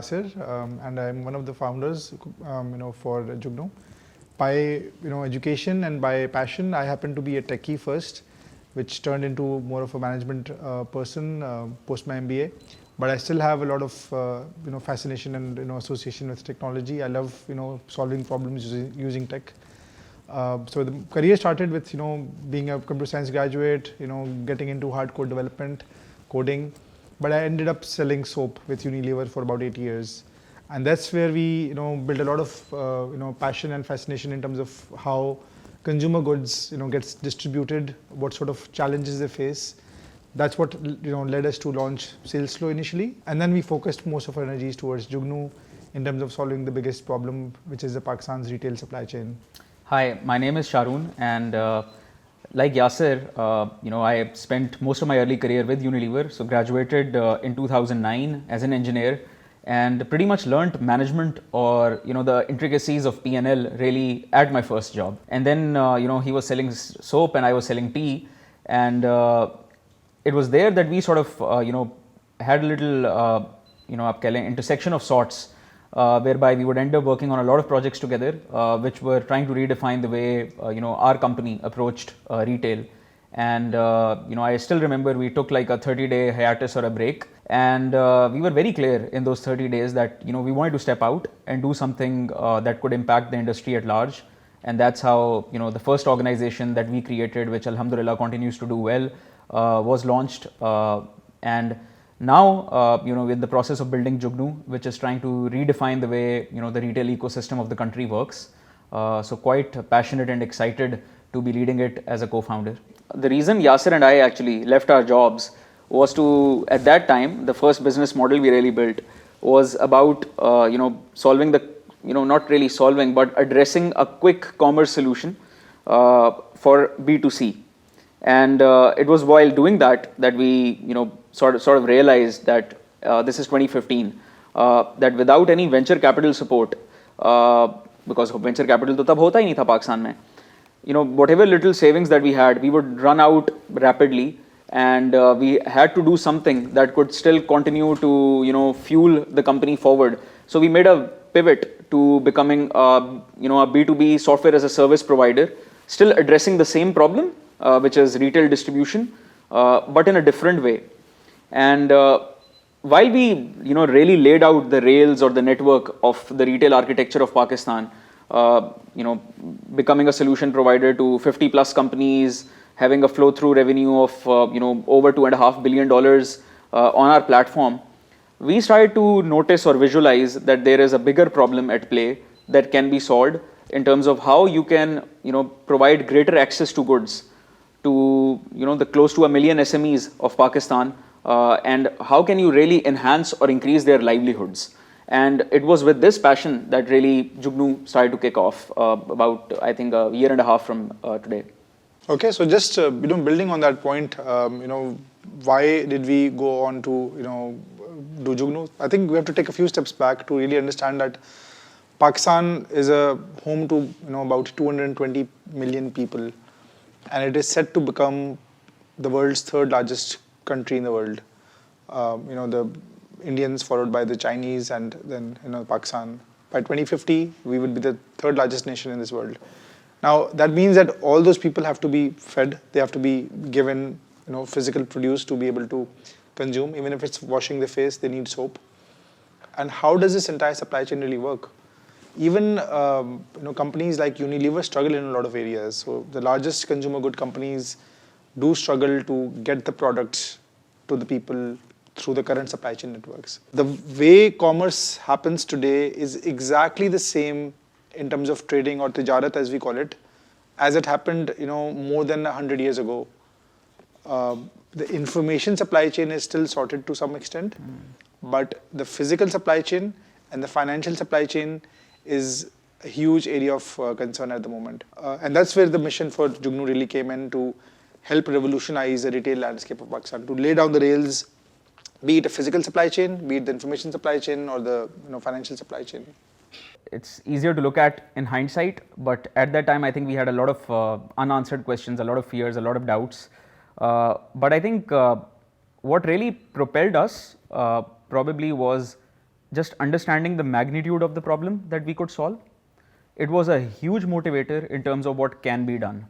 Yasir, and I'm one of the founders, for Jugnu. By education and by passion, I happen to be a techie first, which turned into more of a management person post my MBA. But I still have a lot of fascination and association with technology. I love solving problems using tech. So the career started with being a computer science graduate, getting into hardcore development, coding, but I ended up selling soap with Unilever for about 8 years, and that's where we built a lot of passion and fascination in terms of how consumer goods gets distributed, what sort of challenges they face. That's what led us to launch SalesFlow initially, and then we focused most of our energies towards Jugnu in terms of solving the biggest problem, which is the Pakistan's retail supply chain. Hi, my name is Sharoon, and like Yasir, I spent most of my early career with Unilever. So graduated in 2009 as an engineer, and pretty much learnt management or the intricacies of P&L really at my first job. And then he was selling soap and I was selling tea, and it was there that we sort of had a little intersection of sorts. Whereby we would end up working on a lot of projects together, which were trying to redefine the way our company approached retail. And I still remember we took like a 30-day hiatus or a break, and we were very clear in those 30 days that we wanted to step out and do something that could impact the industry at large. And that's how the first organization that we created, which Alhamdulillah continues to do well, was launched. And now, in the process of building Jugnu, which is trying to redefine the way the retail ecosystem of the country works. So quite passionate and excited to be leading it as a co-founder. The reason Yasir and I actually left our jobs was to, at that time, the first business model we really built was about solving the not really solving but addressing a quick commerce solution for B2C. And it was while doing that we sort of realized that this is 2015, that without any venture capital support, because venture capital to tab hota hi nahi tha Pakistan mein, whatever little savings that we had, we would run out rapidly, and we had to do something that could still continue to fuel the company forward. So we made a pivot to becoming a B2B software as a service provider, still addressing the same problem, which is retail distribution, but in a different way. And while we really laid out the rails or the network of the retail architecture of Pakistan, becoming a solution provider to 50 plus companies, having a flow through revenue of over $2.5 billion on our platform, we started to notice or visualize that there is a bigger problem at play that can be solved in terms of how you can provide greater access to goods to the close to 1 million SMEs of Pakistan, and how can you really enhance or increase their livelihoods. And it was with this passion that really Jugnu started to kick off about, I think, a year and a half from today. Okay, so just building on that point, why did we go on to do Jugnu? I think we have to take a few steps back to really understand that Pakistan is a home to about 220 million people, and it is set to become the world's third largest country in the world. The Indians followed by the Chinese, and then Pakistan. By 2050, we will be the third largest nation in this world. Now that means that all those people have to be fed. They have to be given physical produce to be able to consume. Even if it's washing their face, they need soap. And how does this entire supply chain really work? Even companies like Unilever struggle in a lot of areas. So the largest consumer good companies do struggle to get the products to the people through the current supply chain networks. The way commerce happens today is exactly the same in terms of trading or tijarat, as we call it, as it happened more than 100 years ago. The information supply chain is still sorted to some extent, but the physical supply chain and the financial supply chain is a huge area of concern at the moment. And that's where the mission for Jugnu really came in, to help revolutionize the retail landscape of Pakistan, to lay down the rails, be it a physical supply chain, be it the information supply chain or the financial supply chain. It's easier to look at in hindsight, but at that time I think we had a lot of unanswered questions, a lot of fears, a lot of doubts. But I think what really propelled us probably was just understanding the magnitude of the problem that we could solve. It was a huge motivator in terms of what can be done.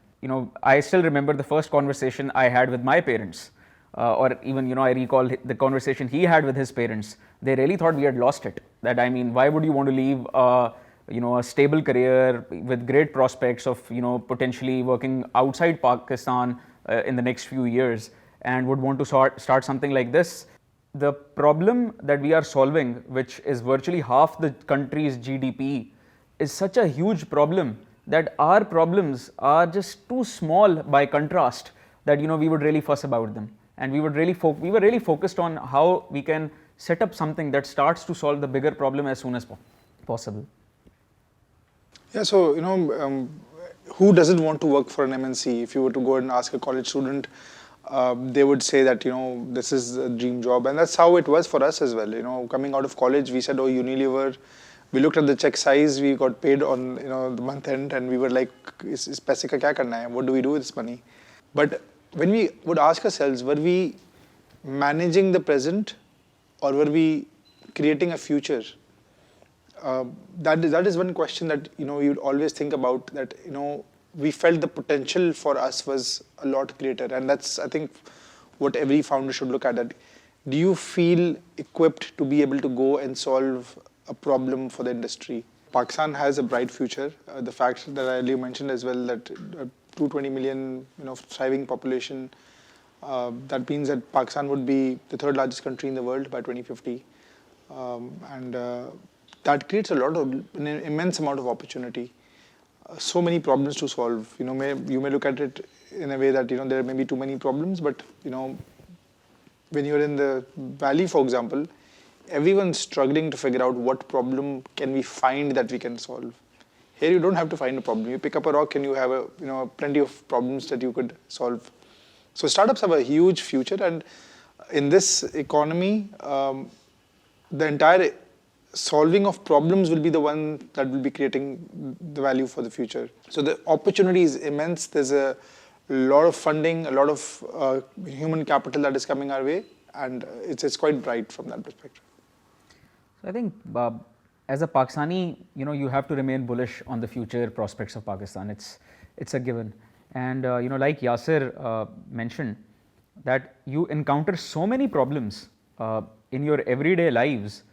I still remember the first conversation I had with my parents, or even, I recall the conversation he had with his parents. They really thought we had lost it. That, I mean, why would you want to leave, a stable career with great prospects of, potentially working outside Pakistan in the next few years, and would want to start something like this? The problem that we are solving, which is virtually half the country's GDP, is such a huge problem that our problems are just too small by contrast that we would really fuss about them, and we were really focused on how we can set up something that starts to solve the bigger problem as soon as possible. Yeah, so who doesn't want to work for an MNC? If you were to go and ask a college student, they would say that this is a dream job, and that's how it was for us as well. Coming out of college, we said, oh, Unilever. We looked at the check size, we got paid on the month end, and we were like, is paise ka kya karna hai? What do we do with this money? But when we would ask ourselves, were we managing the present, or were we creating a future? That is one question that you'd always think about, that we felt the potential for us was a lot greater, and that's, I think, what every founder should look at. That do you feel equipped to be able to go and solve a problem for the industry? Pakistan has a bright future. The fact that I earlier mentioned as well, that 220 million thriving population, that means that Pakistan would be the third largest country in the world by 2050, and that creates an immense amount of opportunity. So many problems to solve. You may look at it in a way that there may be too many problems, but when you're in the valley, for example, everyone's struggling to figure out what problem can we find that we can solve. Here you don't have to find a problem. You pick up a rock and you have plenty of problems that you could solve. So startups have a huge future, and in this economy, the entire solving of problems will be the one that will be creating the value for the future. So the opportunity is immense. There's a lot of funding, a lot of human capital that is coming our way, and it's quite bright from that perspective. I think as a Pakistani, you have to remain bullish on the future prospects of Pakistan. It's a given. And like Yasir mentioned, that you encounter so many problems in your everyday lives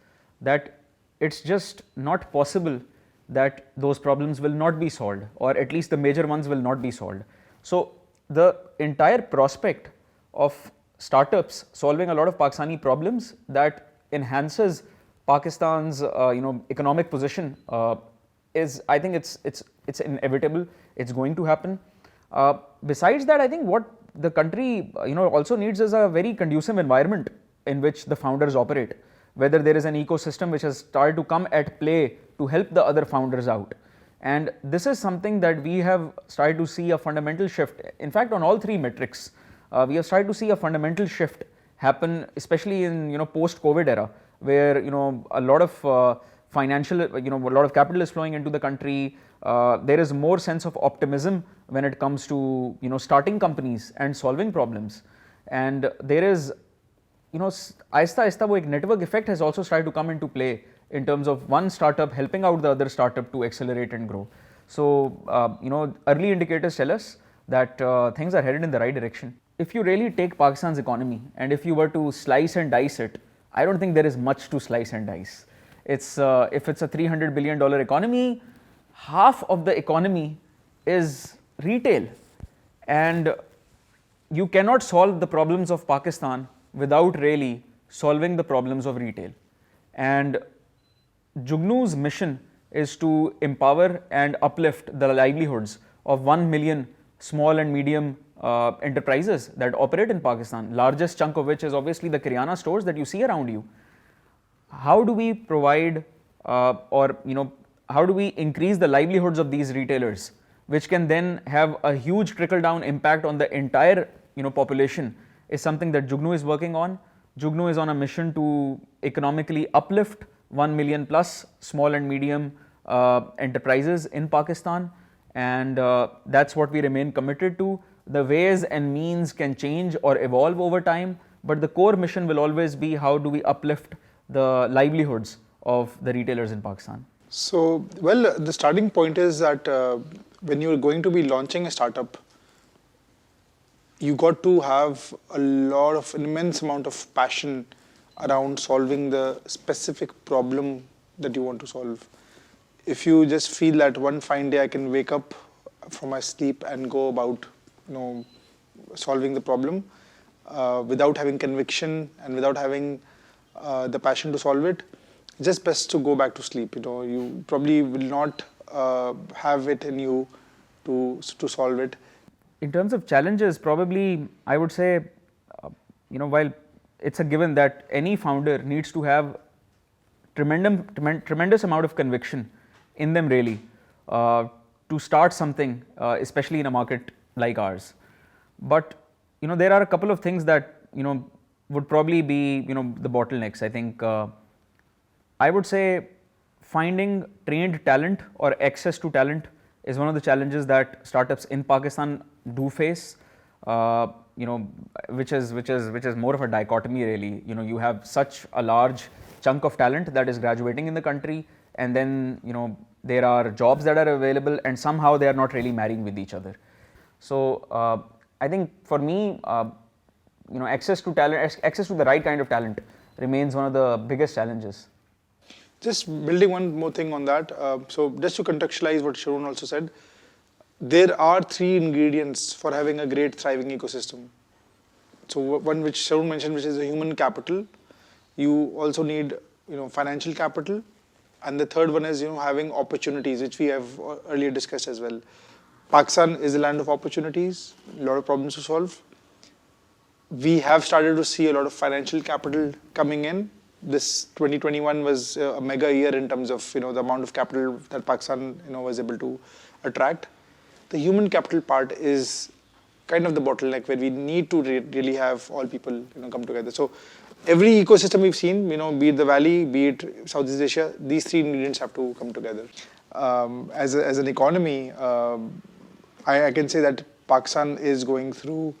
that it's just not possible that those problems will not be solved, or at least the major ones will not be solved. So the entire prospect of startups solving a lot of Pakistani problems, that enhances Pakistan's economic position, is, I think it's inevitable. It's going to happen. Besides that, I think what the country also needs is a very conducive environment in which the founders operate. Whether there is an ecosystem which has started to come at play to help the other founders out. And this is something that we have started to see a fundamental shift. In fact, on all three metrics, we have started to see a fundamental shift happen, especially in post-COVID era, where a lot of financial, a lot of capital is flowing into the country. There is more sense of optimism when it comes to starting companies and solving problems, and there is Aahista Aahista वो एक network effect has also started to come into play in terms of one startup helping out the other startup to accelerate and grow. So early indicators tell us that things are headed in the right direction. If you really take Pakistan's economy and if you were to slice and dice it, I don't think there is much to slice and dice. It's if it's a $300 billion economy, half of the economy is retail, and you cannot solve the problems of Pakistan without really solving the problems of retail. And Jugnu's mission is to empower and uplift the livelihoods of 1 million small and medium enterprises that operate in Pakistan, largest chunk of which is obviously the Kiryana stores that you see around you. How do we provide how do we increase the livelihoods of these retailers, which can then have a huge trickle down impact on the entire population, is something that Jugnu is working on. Jugnu is on a mission to economically uplift 1 million plus small and medium enterprises in Pakistan, and that's what we remain committed to. The ways and means can change or evolve over time, but the core mission will always be how do we uplift the livelihoods of the retailers in Pakistan? So, well, the starting point is that when you're going to be launching a startup, you got to have an immense amount of passion around solving the specific problem that you want to solve. If you just feel that one fine day I can wake up from my sleep and go about, solving the problem without having conviction and without having the passion to solve it, it's just best to go back to sleep. You probably will not have it in you to solve it. In terms of challenges, probably I would say, while it's a given that any founder needs to have tremendous amount of conviction in them really to start something, especially in a market like ours. But there are a couple of things that would probably be the bottlenecks. I think I would say finding trained talent or access to talent is one of the challenges that startups in Pakistan do face. Which is more of a dichotomy really. You have such a large chunk of talent that is graduating in the country, and then there are jobs that are available, and somehow they are not really marrying with each other. So I think for me, access to talent, access to the right kind of talent remains one of the biggest challenges. Just building one more thing on that. So just to contextualize what Sharoon also said, there are 3 ingredients for having a great thriving ecosystem. So one which Sharoon mentioned, which is the human capital. You also need financial capital, and the third one is having opportunities, which we have earlier discussed as well. Pakistan is a land of opportunities, a lot of problems to solve. We have started to see a lot of financial capital coming in. This 2021 was a mega year in terms of the amount of capital that Pakistan was able to attract. The human capital part is kind of the bottleneck where we need to really have all people come together. So every ecosystem we've seen, be it the Valley, be it Southeast Asia, these 3 ingredients have to come together. As an economy, I can say that Pakistan is going through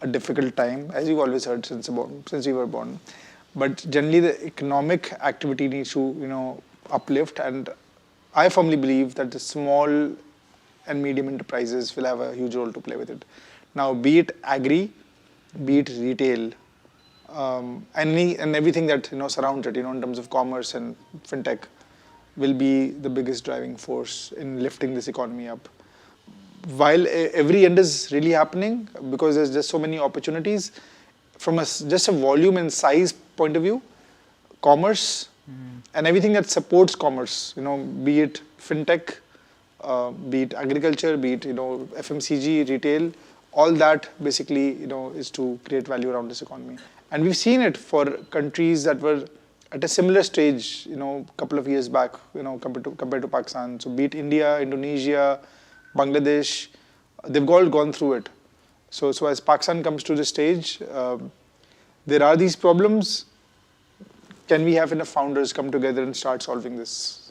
a difficult time, as you've always heard since we were born. But generally, the economic activity needs to uplift, and I firmly believe that the small and medium enterprises will have a huge role to play with it. Now, be it agri, be it retail, and everything that surrounds it, in terms of commerce and fintech, will be the biggest driving force in lifting this economy up. While every end is really happening, because there's just so many opportunities, from just a volume and size point of view, commerce and everything that supports commerce, be it fintech, be it agriculture, be it FMCG, retail, all that basically is to create value around this economy. And we've seen it for countries that were at a similar stage, a couple of years back, compared to Pakistan. So be it India, Indonesia, Bangladesh, they've all gone through it. So as Pakistan comes to this stage, there are these problems. Can we have enough founders come together and start solving this?